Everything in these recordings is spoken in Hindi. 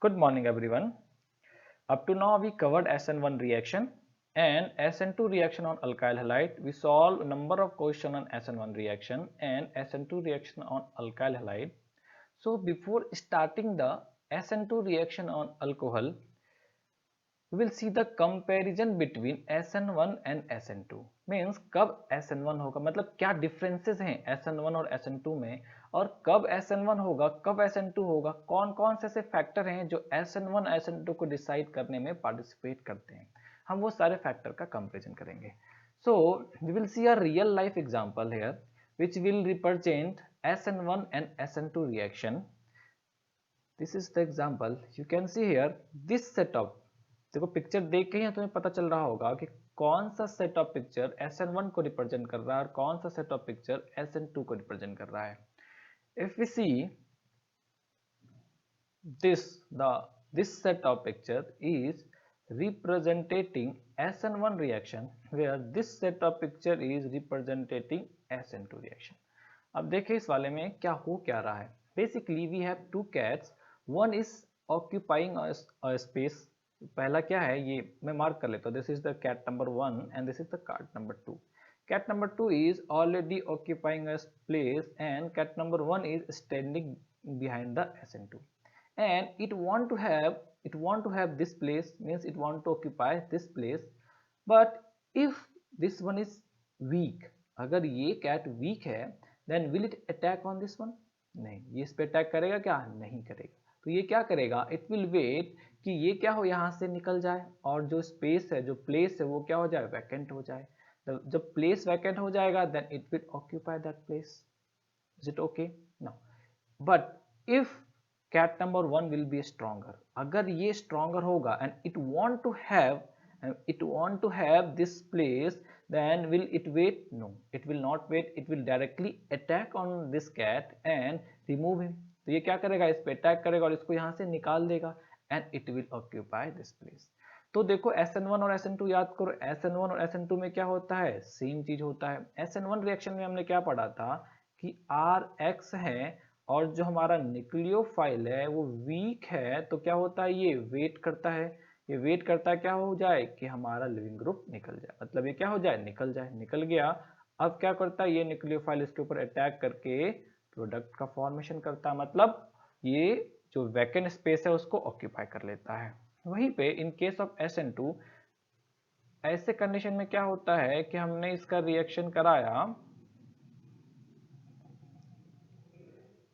Good morning everyone. Up to now we covered SN1 reaction and SN2 reaction on alkyl halide. We solved a number of questions on SN1 reaction and SN2 reaction on alkyl halide. So before starting the SN2 reaction on alcohol, we will see the comparison between SN1 and SN2. Means कब SN1 होगा, मतलब क्या डिफरेंसेस हैं SN1 और SN2 में, और कब SN1 होगा, कब SN2 होगा, कौन कौन से ऐसे फैक्टर हैं जो SN1 SN2 को डिसाइड करने में पार्टिसिपेट करते हैं. हम वो सारे फैक्टर का कंपेरिजन करेंगे. So we will see a real life example here which will represent SN1 and SN2 reaction. This is the example. You can see here this setup. देखो पिक्चर देख के ही तुम्हें पता चल रहा होगा कि कौन सा सेट ऑफ पिक्चर SN1 को रिप्रेजेंट कर रहा है और कौन सा सेट ऑफ पिक्चर SN2 को रिप्रेजेंट कर रहा है. If we see this set of picture is representing SN1 reaction, where this set of picture is representing SN2 reaction. अब देखिए इस वाले में क्या हो क्या रहा है. Basically we have two cats. One is occupying a space. पहला क्या है ये मैं मार्क कर लेता हूँ. This is the cat number 1 and this is the cat number 2. cat number 2 is already occupying a place and cat number 1 is standing behind the SN2 and it want to have this place, means it want to occupy this place. But if this one is weak, अगर ये cat weak है then will it attack on this one? नहीं, ये इस पे अटैक करेगा क्या? नहीं करेगा. तो ये क्या करेगा, इट विल वेट कि ये क्या हो यहाँ से निकल जाए और जो स्पेस है, जो प्लेस है वो क्या हो जाए, वैकेंट हो जाए. जब प्लेस वैकेंट हो जाएगा then it will occupy that place. Is it okay? No. But if cat number 1 will be stronger, अगर ये स्ट्रॉन्गर होगा and it want to have this place, then will it wait? No, it will not wait. It will directly attack on this cat and remove him. तो ये क्या करेगा, इस पे अटैक करेगा और इसको यहाँ से निकाल देगा and it will occupy this place. तो देखो SN1 और SN2 याद करो. SN1 और SN2 में क्या होता है, सेम चीज होता है. SN1 रिएक्शन में हमने क्या पढ़ा था कि RX है और जो हमारा न्यूक्लियोफाइल है वो वीक है, तो क्या होता है, ये वेट करता है. ये वेट करता है क्या हो जाए कि हमारा लिविंग ग्रुप निकल जाए, मतलब ये क्या हो जाए, निकल जाए. निकल गया. अब क्या करता है, ये न्यूक्लियोफाइल इसके ऊपर अटैक करके प्रोडक्ट का फॉर्मेशन करता है, मतलब ये जो वैकेंट स्पेस है उसको ऑक्यूपाई कर लेता है. वहीं पे इन केस ऑफ SN2 ऐसे कंडीशन में क्या होता है कि हमने इसका रिएक्शन कराया,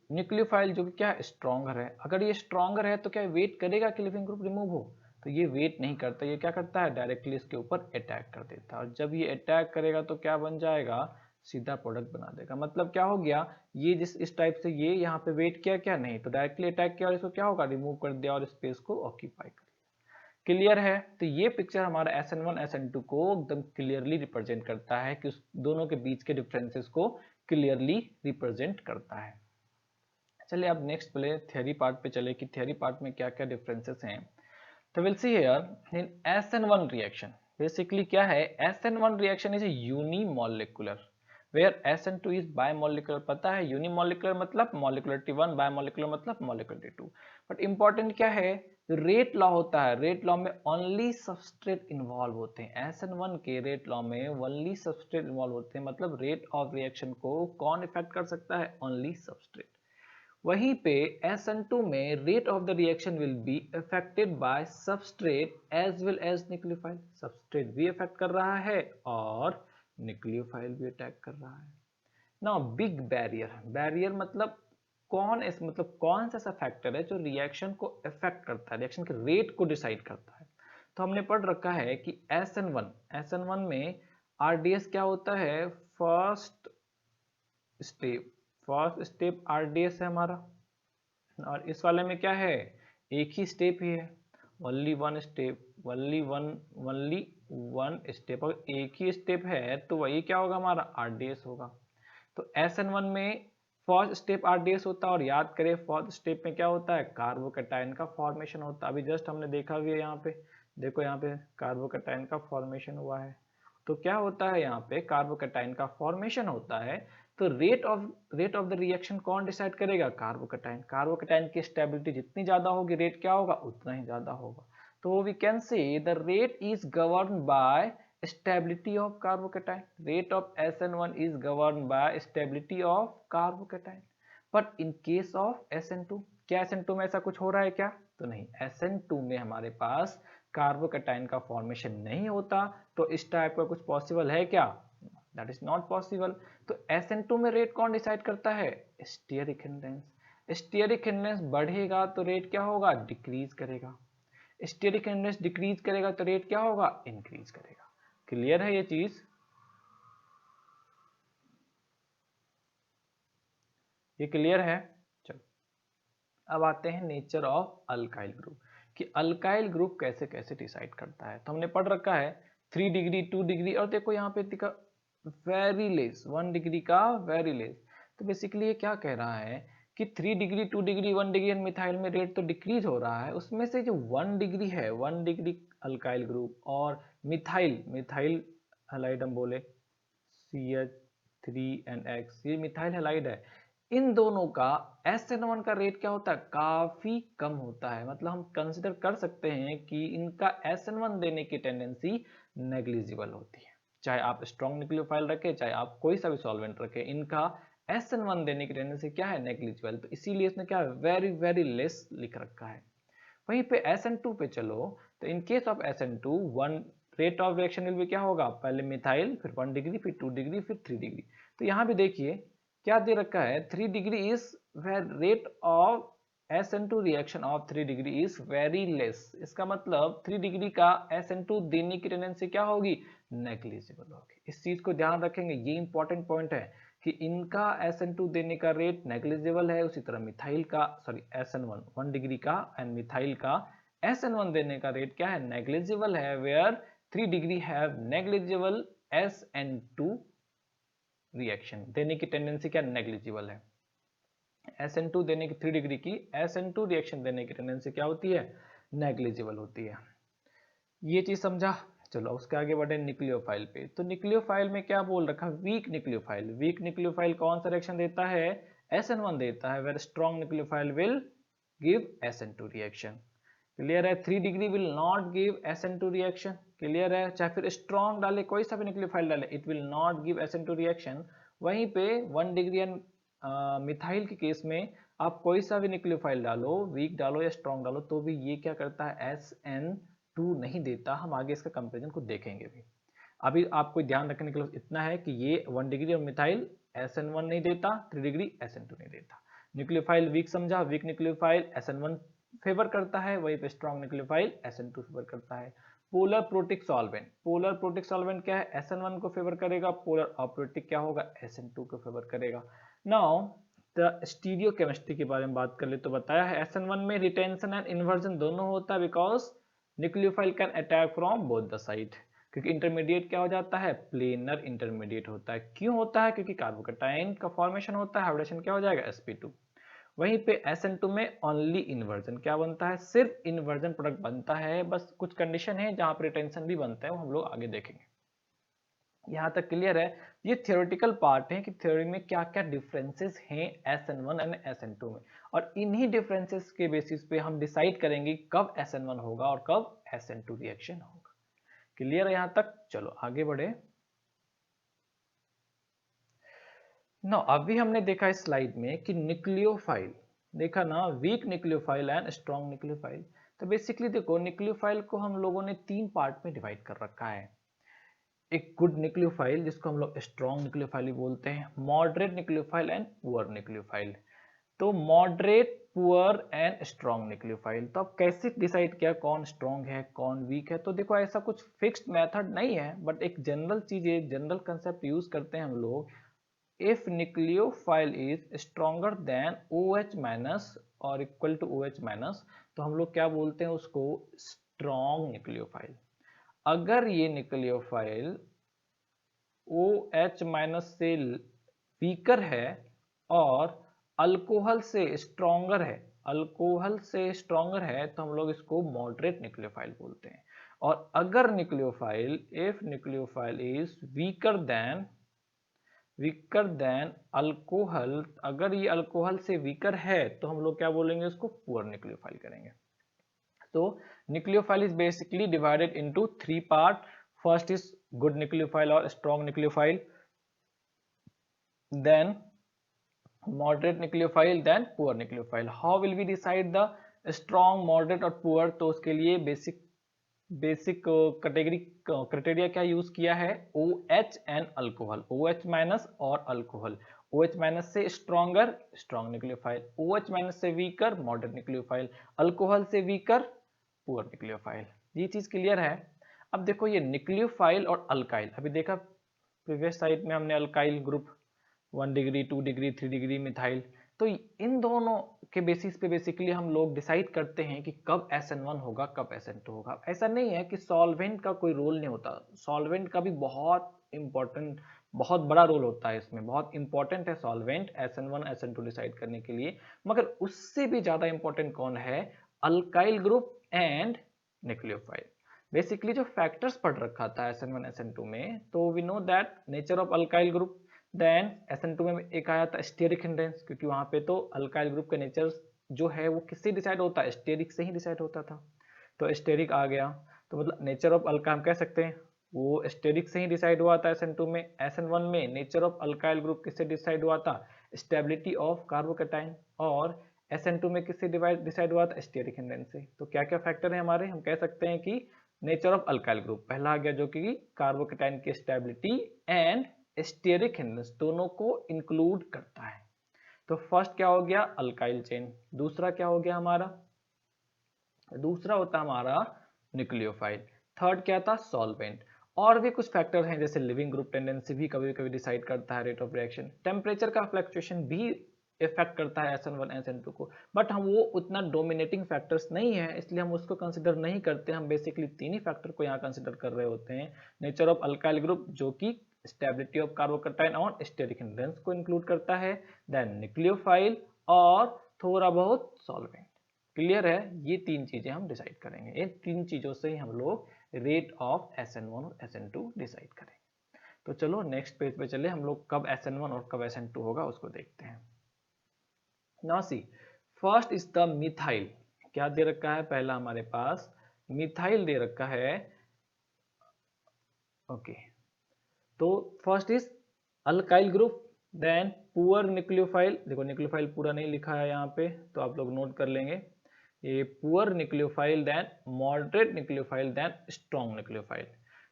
न्यूक्लियोफाइल जो कि क्या स्ट्रॉन्गर है. अगर ये स्ट्रॉन्गर है तो क्या वेट करेगा कि लिविंग ग्रुप रिमूव हो? तो ये वेट नहीं करता. ये क्या करता है, डायरेक्टली इसके ऊपर अटैक कर देता है और जब ये अटैक करेगा तो क्या बन जाएगा, सीधा प्रोडक्ट बना देगा. मतलब क्या हो गया, ये जिस इस टाइप से ये यहाँ पे वेट किया क्या, नहीं, तो डायरेक्टली अटैक किया और इसको क्या होगा, रिमूव कर दिया और स्पेस को ऑक्यूपाई कर. क्लियर है? तो ये पिक्चर हमारा SN1 SN2 को एकदम क्लियरली रिप्रेजेंट करता है कि उस दोनों के बीच के डिफरेंसेस को क्लियरली रिप्रेजेंट करता है. चलिए अब नेक्स्ट पहले थ्योरी पार्ट पे चले कि थ्योरी पार्ट में क्या क्या डिफरेंसेस हैं. तो we'll see here in SN1 reaction. Basically क्या है, SN1 reaction is unimolecular where SN2 is bimolecular. पता है यूनिमोलिकुलर मतलब मॉलिक्युलरिटी 1, बायमोलिकुलर मतलब मॉलिक्युलरिटी 2. बट इंपॉर्टेंट क्या है, रेट लॉ होता है. रेट लॉ में ओनली सबस्ट्रेट इन्वॉल्व होते हैं. SN1 के रेट लॉ में ओनली सबस्ट्रेट इन्वॉल्व होते हैं, मतलब रेट ऑफ रिएक्शन को कौन इफेक्ट कर सकता है, ओनली सबस्ट्रेट. वहीं पे SN2 में rate of the reaction will be affected by substrate as well as nucleophile. Substrate भी अफेक्ट कर रहा है और न्यूक्लियोफाइल भी अटैक कर रहा है. Now big barrier. बैरियर मतलब कौन सा ऐसा फैक्टर है जो रिएक्शन को अफेक्ट करता है, रिएक्शन के रेट को डिसाइड करता है. तो हमने पढ़ रखा है कि SN1 में RDS क्या होता है, फर्स्ट स्टेप RDS है हमारा, और इस वाले में क्या है, एक ही स्टेप ही है, only one step, only one step. अगर एक ही स्टेप है तो वही क्या होगा, हमारा RDS होगा. तो SN1 में फर्स्ट स्टेप RDS होता है और याद करें फर्स्ट स्टेप में क्या होता है, कार्बोकैटायन का फॉर्मेशन होता है. अभी जस्ट हमने देखा भी है, यहाँ पे देखो, यहाँ पे कार्बोकैटायन का फॉर्मेशन हुआ है. तो क्या होता है, यहाँ पे कार्बोकैटायन का फॉर्मेशन होता है. तो तो रेट ऑफ द रिएक्शन कौन डिसाइड करेगा? कार्बोकैटायन। कार्बोकैटायन की स्टेबिलिटी जितनी ज्यादा होगी रेट क्या होगा? उतना ही ज्यादा होगा। तो we can say the rate is govern by stability of carbocation. Rate of SN1 is govern by stability of carbocation. But in case of SN2, क्या SN2 में ऐसा कुछ हो रहा है क्या? तो नहीं, SN2 में हमारे पास कार्बोकैटायन का फॉर्मेशन नहीं होता, तो इस टाइप का कुछ पॉसिबल है क्या? That is not possible. तो SN2 में रेट कौन डिसाइड करता है? Stearic hindrance. स्टीयरिक हिंड्रेंस बढ़ेगा तो रेट क्या होगा? डिक्रीज करेगा। स्टीयरिक हिंड्रेंस डिक्रीज करेगा तो रेट क्या होगा? इंक्रीज करेगा। क्लियर है ये चीज? ये क्लियर है? चलो अब आते हैं नेचर ऑफ अल्काइल ग्रुप, कि अल्काइल ग्रुप कैसे कैसे डिसाइड करता है। तो हमने पढ़ रखा है 3 डिग्री 2 डिग्री, और देखो यहाँ पे दिखा वेरी लेस 1 डिग्री का वेरी लेस। तो बेसिकली ये क्या कह रहा है कि 3 डिग्री 2 डिग्री 1 डिग्री मिथाइल में रेट तो डिक्रीज हो रहा है, उसमें से जो 1 डिग्री है 1 डिग्री अल्काइल ग्रुप और मिथाइल मिथाइल हैलाइड हम बोले CH3NX, ये मिथाइल हैलाइड है, इन दोनों का SN1 का रेट क्या होता है? काफी कम होता है। मतलब हम कंसिडर कर सकते हैं कि इनका SN1 देने की टेंडेंसी नेग्लिजिबल होती है। चाहे आप स्ट्रॉन्ग न्यूक्लियोफाइल रखें, चाहे आप कोई सा भी सॉल्वेंट रखें, इनका SN1 देने की टेंडेंसी क्या है? नेग्लिजिबल। तो इसीलिए इसने क्या वेरी वेरी लेस लिख रखा है। वहीं पे SN2 पे चलो, तो इन case of SN2 one rate of reaction will भी क्या होगा? पहले मिथाइल, फिर 1 डिग्री, फिर 2 डिग्री, फिर 3 डिग्री। तो यहाँ भी देखिए क्या दे रखा है? 3 degree is where rate of SN2 reaction of 3 degree is very less. इसका मतलब 3 डिग्री का SN2 देने की टेंडेंसी क्या होगी? नेग्लिजिबल होगी। इस चीज को ध्यान रखेंगे, ये इंपॉर्टेंट पॉइंट है कि इनका SN2 देने का रेट नेग्लिजिबल है, उसी तरह मिथाइल का सॉरी SN1 1 डिग्री का एंड मिथाइल का SN1 देने का रेट क्या है? नेग्लिजिबल है, where 3 degree have negligible SN2 reaction देने की टेंडेंसी क्या? नेग्लिजिबल है। SN2 देने की 3 डिग्री की SN2 रिएक्शन देने की टेंडेंसी क्या होती है? नेग्लिजिबल होती है। ये चीज समझा? चलो उसके आगे बढ़े न्यूक्लियोफाइल पे। तो न्यूक्लियोफाइल में क्या बोल रखा? Weak nucleophile. वीक न्यूक्लियोफाइल कौन सा रिएक्शन देता है? SN1 देता है, where strong nucleophile will give SN2 reaction. Clear है? 3 degree will not give SN2 reaction. Clear है? चाहे फिर स्ट्रॉन्ग डाले, कोई सा भी न्यूक्लियोफाइल डाले, it will not give SN2 reaction. वहीं पे 1 डिग्री एंड मिथाइल के केस में आप कोई सा भी न्यूक्लियोफाइल डालो, वीक डालो या स्ट्रॉन्ग डालो, तो भी ये क्या करता है? SN2 नहीं देता। हम आगे इसका कंपेरिजन को देखेंगे भी। अभी आपको ध्यान रखने के लिए इतना है कि ये 1 डिग्री और मिथाइल SN1 नहीं देता, 3 डिग्री SN2 नहीं देता। न्यूक्लियोफाइल वीक समझा, वीक न्यूक्लियोफाइल SN1 फेवर करता है, वहीं पे स्ट्रॉन्ग न्यूक्लियोफाइल SN2 फेवर करता है। Polar protic solvent, polar protic solvent क्या है? SN1 को फेवर करेगा। पोलर अप्रोटिक क्या होगा? SN2 को फेवर करेगा। नाउ द स्टीरियोकेमिस्ट्री के बारे में बात कर ले तो बताया है SN1 में रिटेंशन एंड इन्वर्जन दोनों होता है, because nucleophile can attack from both the side. क्योंकि इंटरमीडिएट क्या हो जाता है? प्लेनर इंटरमीडिएट होता है। क्यों होता है? क्योंकि कार्बोकैटायन का फॉर्मेशन होता है, हाइब्रिडेशन क्या हो जाएगा? sp2। वहीं पे SN2 में ओनली इन्वर्जन क्या बनता है? सिर्फ इन्वर्जन प्रोडक्ट बनता है। बस कुछ कंडीशन है जहां पर रिटेंशन भी बनता है, वो हम लोग आगे देखेंगे। यहाँ तक क्लियर है? ये थियोरेटिकल पार्ट है कि थ्योरी में क्या क्या डिफरेंसेस हैं SN1 एंड SN2 में, और इन्हीं डिफरेंसेस के बेसिस पे हम डिसाइड करेंगे कब SN1 होगा और कब SN2 रिएक्शन होगा। क्लियर है यहाँ तक? चलो आगे बढ़े। ना अभी हमने देखा इस स्लाइड में कि न्यूक्लियोफाइल, देखा ना, weak nucleophile and strong nucleophile. तो बेसिकली देखो न्यूक्लियोफाइल को हम लोगों ने 3 पार्ट में डिवाइड कर रखा है। एक गुड न्यूक्लियोफाइल जिसको हम लोग स्ट्रॉन्ग न्यूक्लियोफाइल बोलते हैं, moderate nucleophile and poor nucleophile. तो moderate, poor and strong nucleophile. तो अब कैसे डिसाइड किया कौन स्ट्रॉन्ग है कौन वीक है? तो देखो ऐसा कुछ फिक्स्ड मेथड नहीं है, बट एक जनरल चीज है, जनरल कंसेप्ट यूज करते हैं हम लोग। If nucleophile is stronger than OH minus और इक्वल टू OH माइनस, तो हम लोग क्या बोलते हैं उसको? Strong nucleophile. अगर ये न्यूक्लियोफाइल OH माइनस से वीकर है और अल्कोहल से स्ट्रॉन्गर है, अल्कोहल से स्ट्रॉन्गर है, तो हम लोग इसको मॉडरेट न्यूक्लियोफाइल बोलते हैं। और अगर nucleophile, if nucleophile is weaker then weaker then alcohol, अगर ये अल्कोहल से वीकर है तो हम लोग क्या बोलेंगे, उसको पुअर न्यूक्लियोफाइल करेंगे। तो nucleophile is basically divided into 3 part. First is good nucleophile और strong nucleophile, then moderate nucleophile, then poor nucleophile. How will we decide the strong, moderate और poor? तो उसके लिए बेसिक कैटेगरी क्राइटेरिया क्या यूज किया है, OH and alcohol, OH minus और अल्कोहल। OH माइनस से stronger, strong nucleophile, OH minus से वीकर, मॉडरेट न्यूक्लियोफाइल, अल्कोहल से वीकर, पुअर न्यूक्लियोफाइल। ये चीज क्लियर है। अब देखो ये न्यूक्लियोफाइल और अल्काइल, अभी देखा प्रीवियस साइड में हमने alkyl group 1 degree 2 degree 3 degree methyl, तो इन दोनों के बेसिस पे बेसिकली हम लोग डिसाइड करते हैं कि कब SN1 होगा, कब SN2 होगा। ऐसा नहीं है कि सॉल्वेंट का कोई रोल नहीं होता, सॉल्वेंट का भी बहुत इंपॉर्टेंट, बहुत बड़ा रोल होता है इसमें, बहुत इंपॉर्टेंट है सॉल्वेंट SN1 SN2 डिसाइड करने के लिए। मगर उससे भी ज्यादा इंपॉर्टेंट कौन है, alkyl group and nucleophile. Basically जो फैक्टर्स पढ़ रखा था SN1 SN2 में, तो we know that nature of alkyl group, then SN2 में एक आया था स्टेरिक हिंड्रेंस, क्योंकि वहां पे तो अल्काइल ग्रुप का नेचर जो है वो किससे डिसाइड होता है, स्टेरिक से ही डिसाइड होता था। तो स्टेरिक आ गया, तो मतलब नेचर ऑफ अल्का हम कह सकते हैं वो स्टेरिक से ही डिसाइड हुआ था SN2 में। SN1 में नेचर ऑफ अल्काइल ग्रुप किससे डिसाइड हुआ था, स्टेबिलिटी ऑफ कार्बोकैटायन, और SN2 में किससे डिसाइड हुआ था, स्टेरिक हिंड्रेंस से। तो क्या क्या फैक्टर है हमारे, हम कह सकते हैं कि नेचर ऑफ अल्काइल ग्रुप पहला आ गया, जो कि कार्बोकैटायन की स्टेबिलिटी एंड स्टेरिक हिंड्रेंस दोनों को इंक्लूड करता है। तो फर्स्ट क्या हो गया, अल्काइल चेन। दूसरा क्या हो गया हमारा, दूसरा होता हमारा न्यूक्लियोफाइल। थर्ड क्या था, सॉल्वेंट। और भी कुछ फैक्टर हैं जैसे लिविंग ग्रुप टेंडेंसी भी कभी कभी डिसाइड करता है, रेट ऑफ रिएक्शन, टेम्परेचर का फ्लक्चुएशन भी इफेक्ट करता है SN1 SN2 को, बट हम वो उतना डोमिनेटिंग फैक्टर्स नहीं है, इसलिए हम उसको कंसिडर नहीं करते। हम बेसिकली तीन ही फैक्टर को यहाँ कंसिडर कर रहे होते हैं, नेचर ऑफ अल्काइल ग्रुप जो कि स्टेबिलिटी ऑफ कार्बोकैटायन और स्टेरिक हिंड्रेंस को इंक्लूड करता है, देन न्यूक्लियोफाइल और थोड़ा बहुत सॉल्वेंट। क्लियर है, ये तीन चीजें हम डिसाइड करेंगे, इन तीन चीजों से ही हम लोग रेट ऑफ SN1 और SN2 डिसाइड करेंगे। तो चलो नेक्स्ट पेज पे चले, हम लोग कब SN1 और कब SN2 होगा उसको देखते हैं। Now see, first is the methyl. क्या दे रखा है, पहला हमारे पास मिथाइल दे रखा है। ओके, तो first is alkyl group, then poor nucleophile. देखो न्यूक्लियोफाइल पूरा नहीं लिखा है यहाँ पे, तो आप लोग नोट कर लेंगे। ये poor nucleophile, then moderate nucleophile, then strong nucleophile.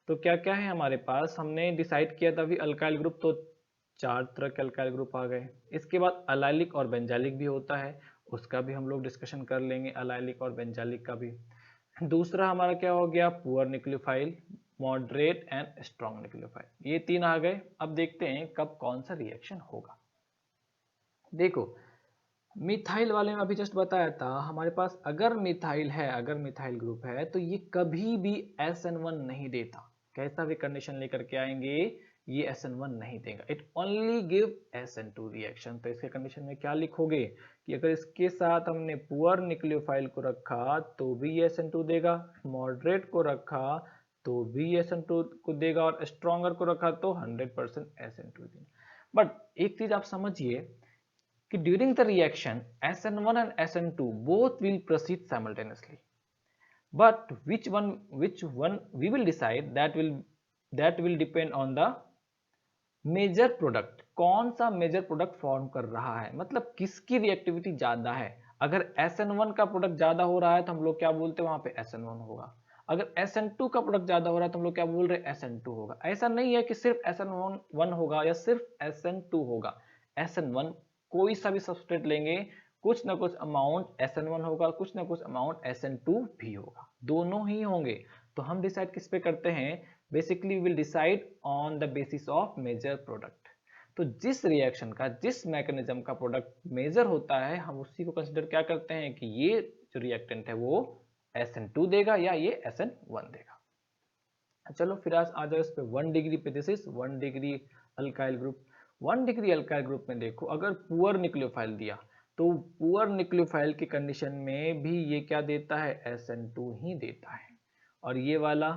तो क्या क्या है हमारे पास, हमने डिसाइड किया था अभी अल्काइल ग्रुप, तो चार तरह के अल्काइल ग्रुप आ गए। इसके बाद अलाइलिक और बेंजालिक भी होता है, उसका भी हम लोग डिस्कशन कर लेंगे, अलाइलिक और बेंजालिक का भी। दूसरा हमारा क्या हो गया, poor nucleophile, moderate and strong nucleophile. ये तीन आ गए। अब देखते हैं कब कौन सा रिएक्शन होगा। देखो मिथाइल वाले में अभी जस्ट बताया था, हमारे पास अगर मिथाइल है, अगर मिथाइल ग्रुप है, तो ये कभी भी SN1 नहीं देता। कैसा भी कंडीशन लेकर के आएंगे, ये SN1 नहीं देगा, it only give SN2 reaction. तो इसके कंडीशन में क्या लिखोगे कि अगर इसके साथ हमने पुअर न्यूक्लियोफाइल को रखा तो भी SN2 देगा, मॉडरेट को रखा तो भी SN2 को देगा, और स्ट्रॉन्गर को रखा तो 100% SN2 देगा। बट एक चीज आप समझिए कि during the reaction SN1 and SN2 both will proceed simultaneously, but which one we will decide, that will depend on the major product. कौन सा मेजर प्रोडक्ट फॉर्म कर रहा है, मतलब किसकी रिएक्टिविटी ज्यादा है। अगर SN1 का प्रोडक्ट ज्यादा हो रहा है तो हम लोग क्या बोलते हैं, वहां पे SN1 होगा। अगर SN2 का प्रोडक्ट ज्यादा हो रहा है तो हम लोग क्या बोल रहे हैं, SN2 होगा। ऐसा नहीं है कि सिर्फ SN1 होगा या सिर्फ SN2 होगा। SN1 कोई सा भी सबस्ट्रेट लेंगे, कुछ ना कुछ अमाउंट SN1 होगा, कुछ ना कुछ अमाउंट SN2 भी होगा, दोनों ही होंगे। तो हम डिसाइड किस पे करते हैं, basically will decide on the basis of major product. तो जिस रिएक्शन का, जिस मैकेनिज्म का प्रोडक्ट मेजर होता है, हम उसी को कंसिडर क्या करते हैं कि ये जो रिएक्टेंट है वो SN2 देगा या ये SN1 देगा। चलो फिर आज आ जाओ इस पे 1 डिग्री पे। This is 1 degree alkyl group. 1 degree alkyl group में देखो, अगर पुअर न्यूक्लियोफाइल दिया तो पुअर न्यूक्लियोफाइल की कंडीशन में भी ये क्या देता है, SN2 ही देता है। और ये वाला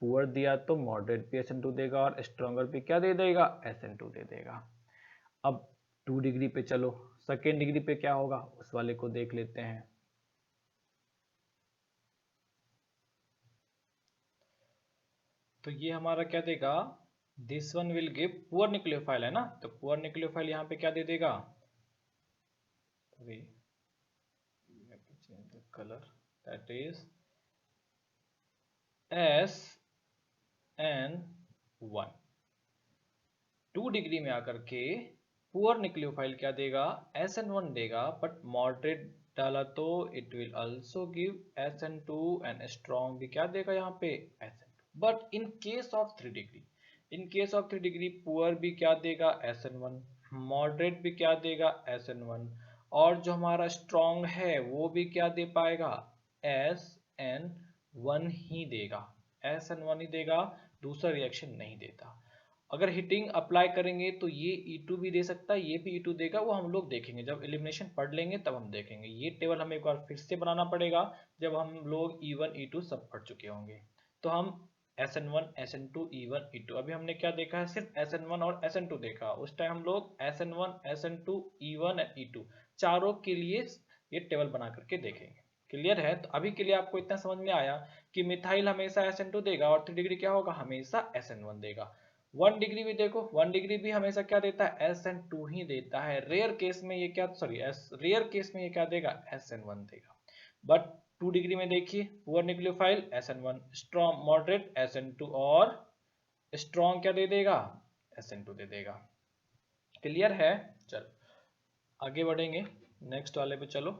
पुअर दिया तो मॉडरेट भी SN2 देगा और स्ट्रॉन्गर भी क्या दे देगा, SN2 दे देगा। अब 2 डिग्री पे चलो, सेकेंड डिग्री पे क्या होगा उस वाले को देख लेते हैं। तो ये हमारा क्या देगा, this one will give poor nucleophile है ना, तो पुअर न्यूक्लियोफाइल यहाँ पे क्या दे देगा, colour that is SN1। 2 degree में आकर के पुअर न्यूक्लियोफाइल क्या देगा, SN1 देगा, बट मॉडरेट डाला तो it will also give SN2 and strong भी क्या देगा यहाँ पे, SN2। But in case of 3 degree, in case of 3 degree poor भी क्या देगा, SN1, मॉडरेट भी क्या देगा, SN1, और जो हमारा स्ट्रॉन्ग है वो भी क्या दे पाएगा, SN1 ही देगा, SN1 ही देगा, दूसरा रिएक्शन नहीं देता। अगर हीटिंग अप्लाई करेंगे तो ये E2 भी दे सकता है, ये भी E2 देगा, वो हम लोग देखेंगे जब एलिमिनेशन पढ़ लेंगे तब हम देखेंगे। ये टेबल हमें एक बार फिर से बनाना पड़ेगा जब हम लोग E1 E2 सब पढ़ चुके होंगे। तो हम SN1 SN2 E1 E2, अभी हमने क्या देखा है, सिर्फ SN1 और SN2 देखा। उस टाइम हम लोग SN1 SN2 E1 और E2 चारों के लिए ये टेबल बना करके देखेंगे। क्लियर है? तो अभी के लिए आपको इतना समझ में आया कि मिथाइल हमेशा SN2 देगा और 3 डिग्री क्या होगा, हमेशा SN1 देगा। 1 डिग्री भी देखो, 1 डिग्री भी हमेशा क्या देता है, SN2 ही देता है। रेयर केस में ये क्या, सॉरी रेयर केस में ये क्या देगा, SN1 देगा। बट 2 डिग्री में देखिए, poor nucleophile SN1, strong moderate SN2 और स्ट्रॉन्ग क्या दे देगा, SN2 दे देगा। क्लियर है? चलो आगे बढ़ेंगे, नेक्स्ट वाले पे चलो।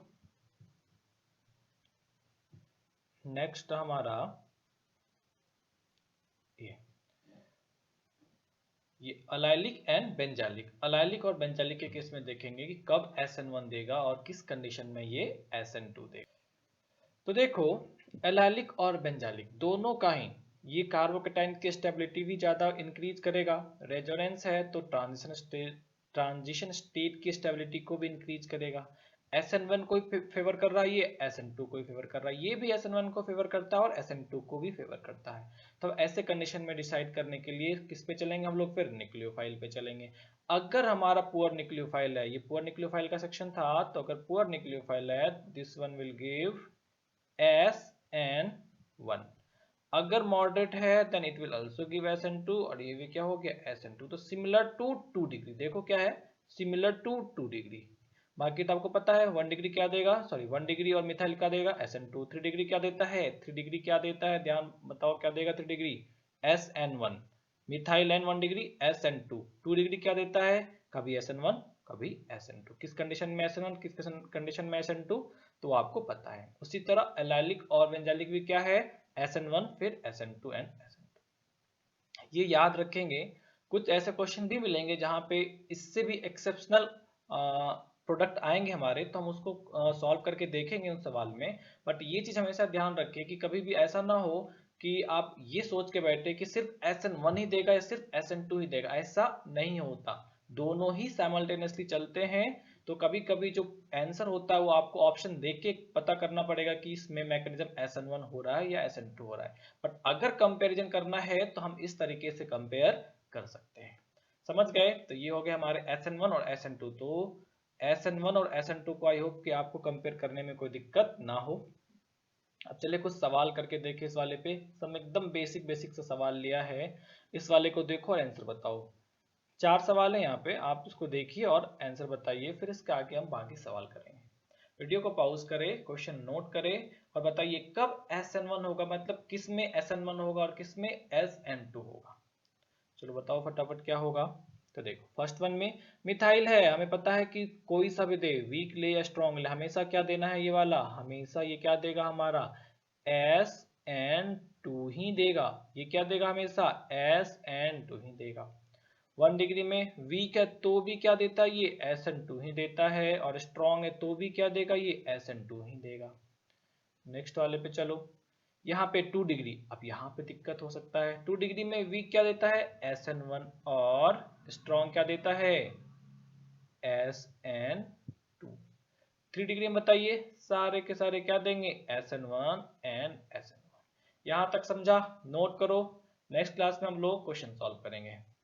नेक्स्ट हमारा ये अलाइलिक एंड बेंजालिक, अलाइलिक और बेंजालिक के केस में देखेंगे कि कब SN1 देगा और किस कंडीशन में ये SN2 देगा। तो देखो, अलाइलिक और बेंजालिक दोनों का ही ये कार्बोकेटाइन की स्टेबिलिटी भी ज्यादा इंक्रीज करेगा। रेजोनेंस है तो ट्रांजिशन स्टेट की स्टेबिलिटी को भी इंक्रीज करेगा। SN1 को फेवर कर रहा है, ये SN2 को फेवर कर रहा है, ये भी SN1 को फेवर करता है और SN2 को भी फेवर करता है। तो ऐसे कंडीशन में डिसाइड करने के लिए किस पे चलेंगे हम लोग, फिर न्यूक्लियोफाइल पे चलेंगे। अगर हमारा पुअर न्यूक्लियोफाइल है, ये पुअर न्यूक्लियोफाइल का सेक्शन था, तो अगर पुअर न्यूक्लियोफाइल है this one will give SN1। अगर मॉडरेट है then it will also give SN2 और ये भी क्या हो गया, SN2। तो सिमिलर टू 2 डिग्री, देखो क्या है, सिमिलर टू 2 डिग्री। बाकी तो आपको पता है 1 डिग्री क्या देगा, सॉरी 1 डिग्री और मिथाइल क्या देगा, SN2। 3 डिग्री क्या देता है, 3 डिग्री क्या देता है, ध्यान बताओ क्या देगा 3 degree, SN1। Methyl and 1 degree SN2। 2 degree क्या देता है, कभी SN1 कभी SN2। किस कंडीशन में SN1, किस कंडीशन में SN2, तो आपको पता है। उसी तरह एलाइलिक और बेंजालिक भी क्या है, SN1 फिर SN2 एंड SN2। ये याद रखेंगे। कुछ ऐसे क्वेश्चन भी मिलेंगे जहां पे इससे भी एक्सेप्शनल प्रोडक्ट आएंगे हमारे, तो हम उसको सॉल्व करके देखेंगे उन सवाल में। बट ये चीज हमेशा ध्यान रखें कि कभी भी ऐसा ना हो कि आप ये सोच के बैठे कि सिर्फ SN1 ही देगा या सिर्फ SN2 ही देगा, ऐसा नहीं होता। दोनों ही साइमल्टेनियसली चलते हैं। तो कभी कभी जो आंसर होता है वो आपको ऑप्शन देख के पता करना पड़ेगा कि इसमें मैकेनिज्म SN1 हो रहा है या SN2 हो रहा है। बट अगर कंपैरिजन करना है तो हम इस तरीके से कंपेयर कर सकते हैं। समझ गए? तो ये हो गया हमारे SN1 और SN2। तो SN1 और SN2 को आई होप कि आपको कंपेयर करने में कोई दिक्कत ना हो। अब चलिए कुछ सवाल करके देखिए। इस वाले पे सब एकदम बेसिक बेसिक से सवाल लिया है। इस वाले को देखो और आंसर बताओ। 4 सवाल है यहाँ पे, आप इसको देखिए और आंसर बताइए, फिर इसके आगे हम बाकी सवाल करेंगे। वीडियो को पॉज करें, क्वेश्चन नोट करें और बताइए कब SN1 होगा, मतलब किस में SN1 होगा और किस में SN2 होगा। चलो बताओ फटाफट क्या होगा। तो देखो फर्स्ट वन में मिथाइल है, हमें पता है कि कोई सा भी दे, वीक ले या स्ट्रॉन्ग ले, हमेशा क्या देना है, ये वाला हमेशा ये क्या देगा हमारा, SN2 ही देगा। ये क्या देगा, हमेशा SN2 ही देगा। 1 डिग्री में वीक है तो भी क्या देता है, ये SN2 ही देता है, और स्ट्रॉन्ग है तो भी क्या देगा, ये SN2 ही देगा। नेक्स्ट वाले पे चलो। यहाँ पे 2 डिग्री, अब यहाँ पे दिक्कत हो सकता है। 2 डिग्री में वीक क्या देता है, SN1, और स्ट्रॉन्ग क्या देता है, SN2। 3 डिग्री में बताइए सारे के सारे क्या देंगे, SN1 एंड SN1। यहाँ तक समझा? नोट करो। नेक्स्ट क्लास में हम लोग क्वेश्चन सॉल्व करेंगे।